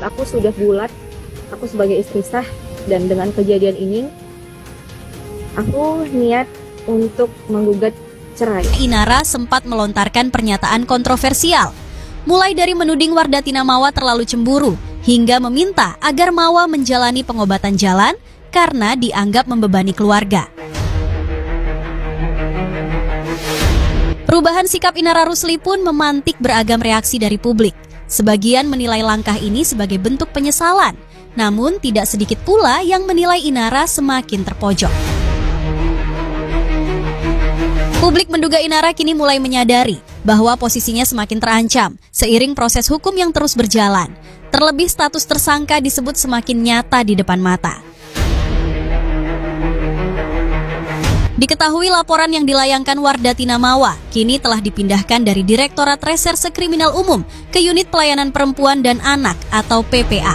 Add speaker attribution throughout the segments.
Speaker 1: aku sudah bulat, aku sebagai istri sah, dan dengan kejadian ini, aku niat untuk menggugat cerai.
Speaker 2: Inara sempat melontarkan pernyataan kontroversial, mulai dari menuding Wardatina Mawa terlalu cemburu, hingga meminta agar Mawa menjalani pengobatan jalan karena dianggap membebani keluarga. Perubahan sikap Inara Rusli pun memantik beragam reaksi dari publik. Sebagian menilai langkah ini sebagai bentuk penyesalan, namun tidak sedikit pula yang menilai Inara semakin terpojok. Publik menduga Inara kini mulai menyadari bahwa posisinya semakin terancam seiring proses hukum yang terus berjalan. Terlebih status tersangka disebut semakin nyata di depan mata. Diketahui laporan yang dilayangkan Wardatina Mawa kini telah dipindahkan dari Direktorat Reserse Kriminal Umum ke Unit Pelayanan Perempuan dan Anak atau PPA.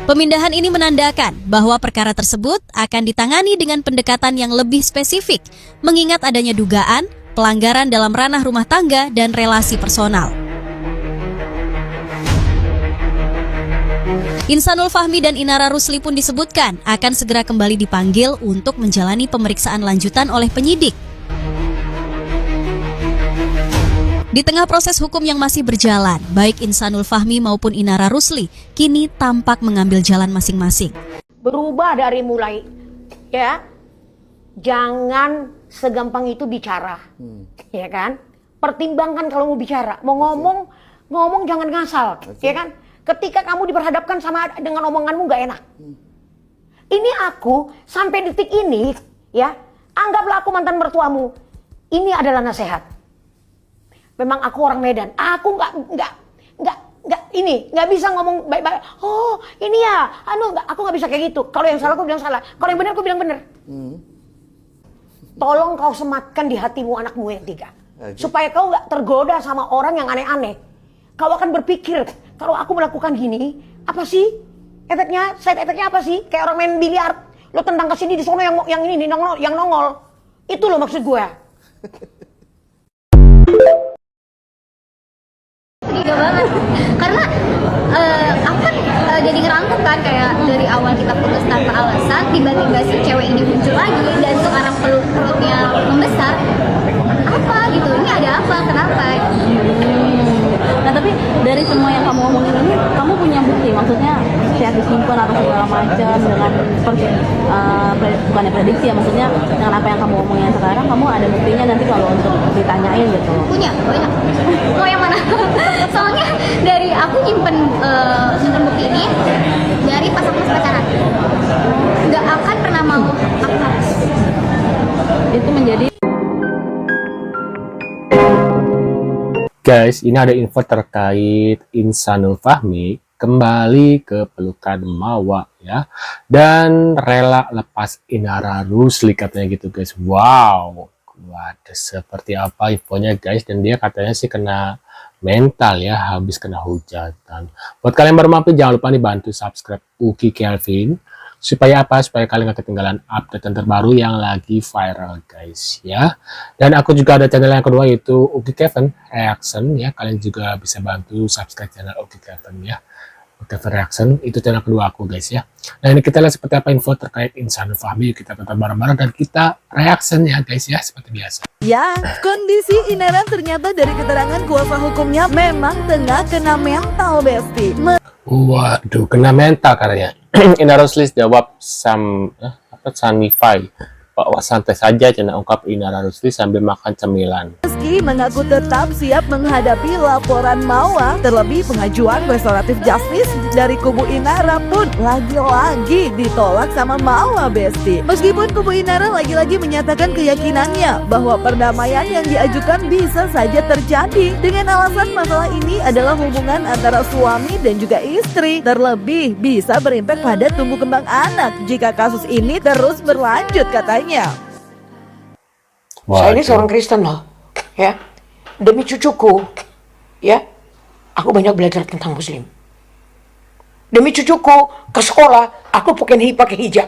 Speaker 2: Pemindahan ini menandakan bahwa perkara tersebut akan ditangani dengan pendekatan yang lebih spesifik, mengingat adanya dugaan pelanggaran dalam ranah rumah tangga dan relasi personal. Insanul Fahmi dan Inara Rusli pun disebutkan akan segera kembali dipanggil untuk menjalani pemeriksaan lanjutan oleh penyidik. Di tengah proses hukum yang masih berjalan, baik Insanul Fahmi maupun Inara Rusli kini tampak mengambil jalan masing-masing.
Speaker 3: Berubah dari mulai, ya, jangan segampang itu bicara, ya kan? Pertimbangkan kalau mau bicara, mau ngomong jangan ngasal, ya kan? Ketika kamu diperhadapkan sama dengan omonganmu gak enak. Ini aku sampai detik ini, ya, anggaplah aku mantan mertuamu. Ini adalah nasihat. Memang aku orang Medan. Aku nggak bisa ngomong baik-baik. Oh, ini ya, aku nggak bisa kayak gitu. Kalau yang salah aku bilang salah. Kalau yang benar aku bilang benar. Tolong kau sematkan di hatimu anakmu yang tiga, supaya kau nggak tergoda sama orang yang aneh-aneh. Kau akan berpikir, kalau aku melakukan gini, apa sih efeknya? Side efeknya apa sih? Kayak orang main biliar, lo tendang ke sini di sono yang ini yang nongol. Itu lo maksud gue.
Speaker 4: Tiga banget, karena aku kan jadi ngerangkep kan, kayak dari awal kita putus tanpa alasan, tiba-tiba si cewek ini muncul lagi dan sekarang peluknya membesar. Apa gitu? Ini ada apa? Kenapa?
Speaker 5: Nah, tapi dari semua yang kamu omongin ini, kamu punya bukti? Maksudnya chat disimpan atau segala macam dengan bukannya prediksi ya, maksudnya dengan apa yang kamu omongin sekarang, kamu ada buktinya nanti kalau untuk ditanyain gitu?
Speaker 4: Punya, banyak. Mau yang mana? Soalnya dari aku nyimpen bukti ini dari pas aku pacaran. Nggak akan pernah mau hapus.
Speaker 5: Itu menjadi.
Speaker 6: Guys, ini ada info terkait Insanul Fahmi kembali ke pelukan Mawa ya, dan rela lepas Inara Rusli katanya gitu guys. Wow, waduh, seperti apa infonya guys? Dan dia katanya sih kena mental ya, habis kena hujatan. Buat kalian baru mampir, jangan lupa nih bantu subscribe Uki Kelvin. Supaya apa? Supaya kalian gak ketinggalan update terbaru yang lagi viral guys ya. Dan aku juga ada channel yang kedua, yaitu Uki Kevin Reaction ya. Kalian juga bisa bantu subscribe channel Uki Kevin ya. Uki Kevin Reaction itu channel kedua aku guys ya. Nah, ini kita lihat seperti apa info terkait Insanul Fahmi. Kita tetap bareng-bareng dan kita reaction ya guys ya, seperti biasa.
Speaker 7: Ya, kondisi Inara ternyata dari keterangan kuasa hukumnya memang tengah kena mental, Besti.
Speaker 6: Waduh, kena mental katanya. Inara Rusli jawab sanify bahwa santai saja, cina ungkap Inara Rusli sambil makan cemilan.
Speaker 7: Meski mengaku tetap siap menghadapi laporan Mawa, terlebih pengajuan restoratif justice dari kubu Inara pun lagi-lagi ditolak sama Mawa, Besti. Meskipun kubu Inara lagi-lagi menyatakan keyakinannya bahwa perdamaian yang diajukan bisa saja terjadi dengan alasan masalah ini adalah hubungan antara suami dan juga istri, terlebih bisa berimpak pada tumbuh kembang anak jika kasus ini terus berlanjut katanya.
Speaker 3: Saya ini seorang Kristen loh, ya. Demi cucuku, ya, aku banyak belajar tentang Muslim. Demi cucuku ke sekolah, aku pakai hijab.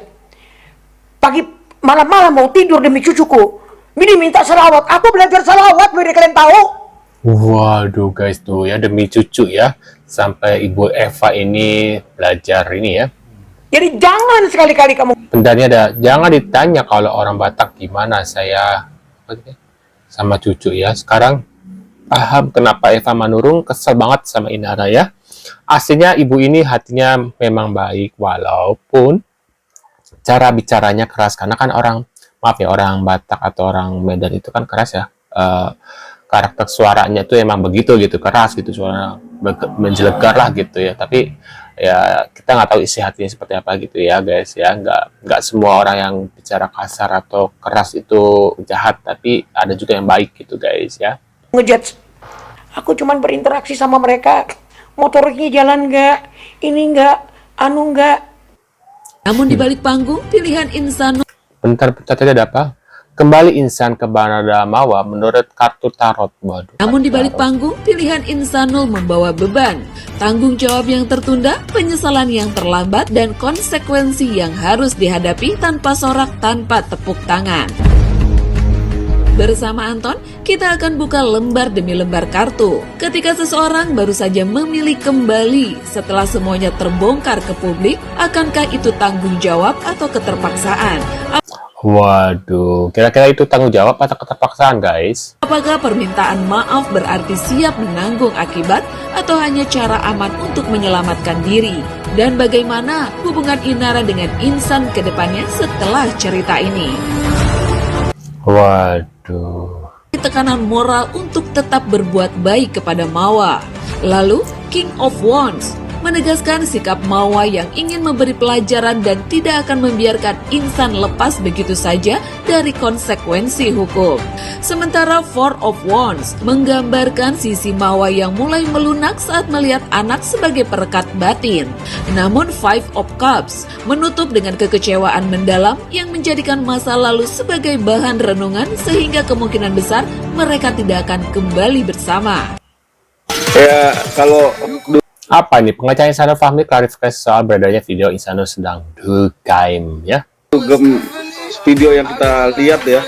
Speaker 3: Pagi malam-malam mau tidur demi cucuku, ini minta salawat. Aku belajar salawat, biar kalian tahu.
Speaker 6: Waduh guys tuh ya, demi cucu ya, sampai Ibu Eva ini belajar ini ya.
Speaker 3: Jadi jangan sekali-kali kamu
Speaker 6: Benarnya ada, jangan ditanya kalau orang Batak gimana saya sama cucu ya. Sekarang paham kenapa Eva Manurung kesel banget sama Inara ya. Aslinya ibu ini hatinya memang baik, walaupun cara bicaranya keras. Karena kan orang, maaf ya, orang Batak atau orang Medan itu kan keras ya. Karakter suaranya itu emang begitu gitu, keras gitu, suara menjelegar lah gitu ya. Tapi ya kita nggak tahu isi hatinya seperti apa gitu ya guys ya. Nggak semua orang yang bicara kasar atau keras itu jahat, tapi ada juga yang baik gitu guys ya.
Speaker 3: ngejudge. Aku cuman berinteraksi sama mereka. Motoriknya jalan nggak, ini nggak, anu nggak.
Speaker 8: Namun di balik panggung, pilihan Insanul
Speaker 6: Bentar tadi ada apa? Kembali insan ke Banada Mawa menurut kartu tarot. Waduh.
Speaker 8: Namun di balik panggung, pilihan Insanul membawa beban, tanggung jawab yang tertunda, penyesalan yang terlambat, dan konsekuensi yang harus dihadapi tanpa sorak, tanpa tepuk tangan. Bersama Anton, kita akan buka lembar demi lembar kartu. Ketika seseorang baru saja memilih kembali setelah semuanya terbongkar ke publik, akankah itu tanggung jawab atau keterpaksaan?
Speaker 6: Waduh, kira-kira itu tanggung jawab atau keterpaksaan guys?
Speaker 8: Apakah permintaan maaf berarti siap menanggung akibat atau hanya cara aman untuk menyelamatkan diri? Dan bagaimana hubungan Inara dengan Insan ke depannya setelah cerita ini?
Speaker 6: Waduh.
Speaker 8: Tekanan moral untuk tetap berbuat baik kepada Mawa. Lalu, King of Wands menegaskan sikap Mawa yang ingin memberi pelajaran dan tidak akan membiarkan Insan lepas begitu saja dari konsekuensi hukum. Sementara Four of Wands menggambarkan sisi Mawa yang mulai melunak saat melihat anak sebagai perekat batin. Namun Five of Cups menutup dengan kekecewaan mendalam yang menjadikan masa lalu sebagai bahan renungan sehingga kemungkinan besar mereka tidak akan kembali bersama.
Speaker 9: Ya, kalau
Speaker 6: Apa nih? Pengacara Insanul Fahmi klarifikasi soal beredarnya video Insanul sedang dugem ya.
Speaker 9: dugem video yang kita lihat ya,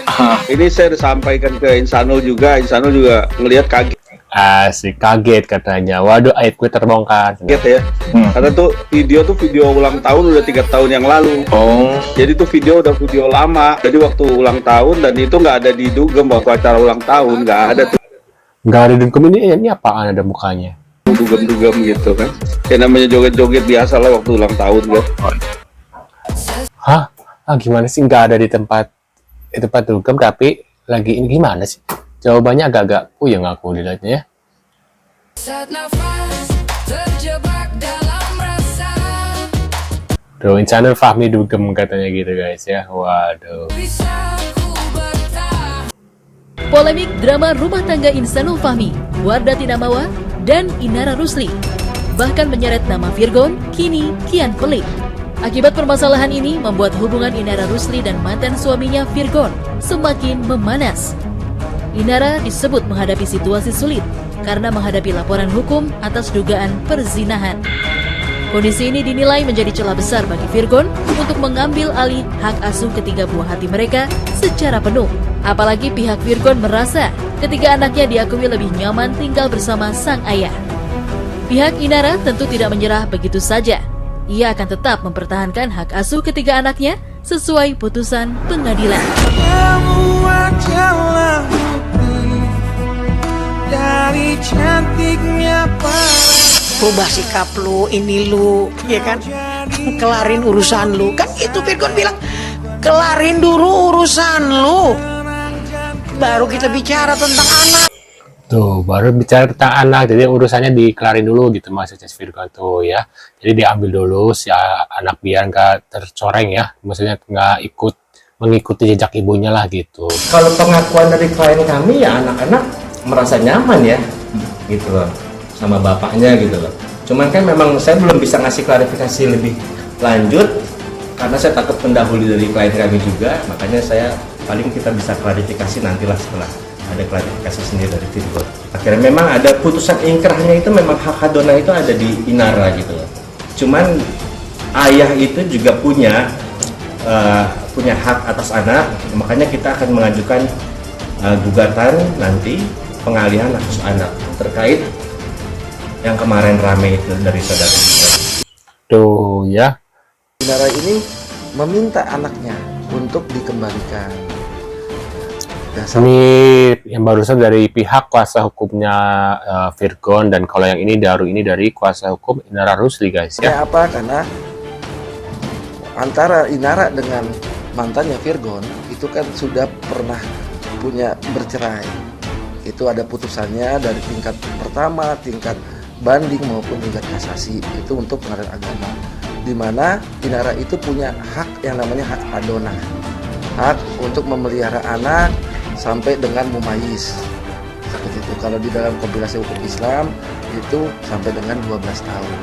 Speaker 9: ini saya disampaikan ke Insanul juga ngelihat kaget
Speaker 6: Asik, kaget katanya. Waduh, aib gue terbongkar.
Speaker 9: ya. Karena tuh video ulang tahun udah 3 tahun yang lalu. Jadi tuh video lama. Jadi waktu ulang tahun dan itu nggak ada di dugem waktu acara ulang tahun, nggak ada tuh.
Speaker 6: Nggak ada dugem ini apaan ada mukanya?
Speaker 9: Dugem gitu kan. Ya namanya joget-joget biasa lah waktu ulang tahun kan.
Speaker 6: Hah? Gimana sih nggak ada di tempat dugem tapi lagi ini gimana sih? Jawabannya agak-agak puyeng aku dilihatnya ya. Insanul Fahmi dugem katanya gitu guys ya. Waduh.
Speaker 2: Polemik drama rumah tangga Insanul Fahmi, Wardatina Mawa, dan Inara Rusli bahkan menyeret nama Virgon kini kian pelik. Akibat permasalahan ini membuat hubungan Inara Rusli dan mantan suaminya Virgon semakin memanas. Inara disebut menghadapi situasi sulit karena menghadapi laporan hukum atas dugaan perzinahan. Kondisi ini dinilai menjadi celah besar bagi Virgon untuk mengambil alih hak asuh ketiga buah hati mereka secara penuh. Apalagi pihak Virgon merasa ketiga anaknya diakui lebih nyaman tinggal bersama sang ayah. Pihak Inara tentu tidak menyerah begitu saja. Ia akan tetap mempertahankan hak asuh ketiga anaknya sesuai putusan pengadilan.
Speaker 10: Dari cantiknya
Speaker 3: Rubah sikap lu, ini lu, ya kan? Kelarin urusan lu. Kan itu Virgon bilang, kelarin dulu urusan lu. Baru kita bicara tentang anak.
Speaker 6: Tuh, baru bicara tentang anak, jadi urusannya dikelarin dulu gitu maksudnya Virgon tuh ya. Jadi diambil dulu si anak biar nggak tercoreng ya, maksudnya nggak mengikuti jejak ibunya lah gitu.
Speaker 11: Kalau pengakuan dari klien kami ya anak-anak merasa nyaman ya, gitu loh, sama bapaknya gitu loh. Cuman kan memang saya belum bisa ngasih klarifikasi lebih lanjut karena saya takut mendahului dari klien kami juga, makanya saya paling kita bisa klarifikasi nantilah setelah ada klarifikasi sendiri dari Virgon. Akhirnya memang ada putusan ingkrahnya itu memang hak hadona itu ada di Inara gitu loh. Cuman ayah itu juga punya hak atas anak, makanya kita akan mengajukan gugatan nanti pengalihan kasus anak terkait yang kemarin rame itu dari saudara.
Speaker 6: Tuh ya.
Speaker 12: Inara ini meminta anaknya untuk dikembalikan.
Speaker 6: Ini yang barusan dari pihak kuasa hukumnya Virgon, dan kalau yang ini dari kuasa hukum Inara Rusli guys ya.
Speaker 12: Apa? Karena antara Inara dengan mantannya Virgon itu kan sudah pernah punya bercerai. Itu ada putusannya dari tingkat pertama, tingkat banding maupun tingkat kasasi. Itu untuk pengadilan agama. Di mana Inara itu punya hak yang namanya hak adona. Hak untuk memelihara anak sampai dengan mumayyiz. Seperti itu. Kalau di dalam kompilasi hukum Islam itu sampai dengan 12 tahun.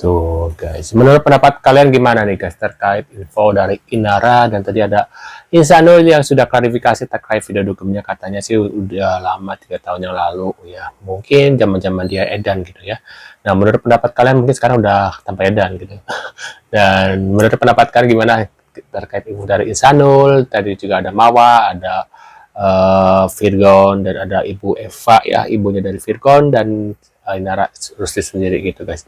Speaker 6: Tuh guys, menurut pendapat kalian gimana nih guys terkait info dari Inara, dan tadi ada Insanul yang sudah klarifikasi terkait video dugemnya, katanya sih udah lama 3 tahun yang lalu ya, mungkin zaman-zaman dia edan gitu ya. Nah menurut pendapat kalian mungkin sekarang udah tanpa edan gitu. Dan menurut pendapat kalian gimana terkait info dari Insanul? Tadi juga ada Mawa, ada Virgon, dan ada Ibu Eva ya, ibunya dari Virgon, dan Inara Rusli sendiri gitu guys.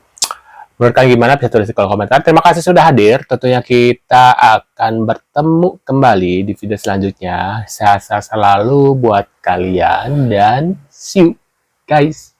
Speaker 6: Menurut kalian gimana? Bisa tulis di kolom komentar. Terima kasih sudah hadir. Tentunya kita akan bertemu kembali di video selanjutnya. Sehat-sehat selalu buat kalian, dan see you guys.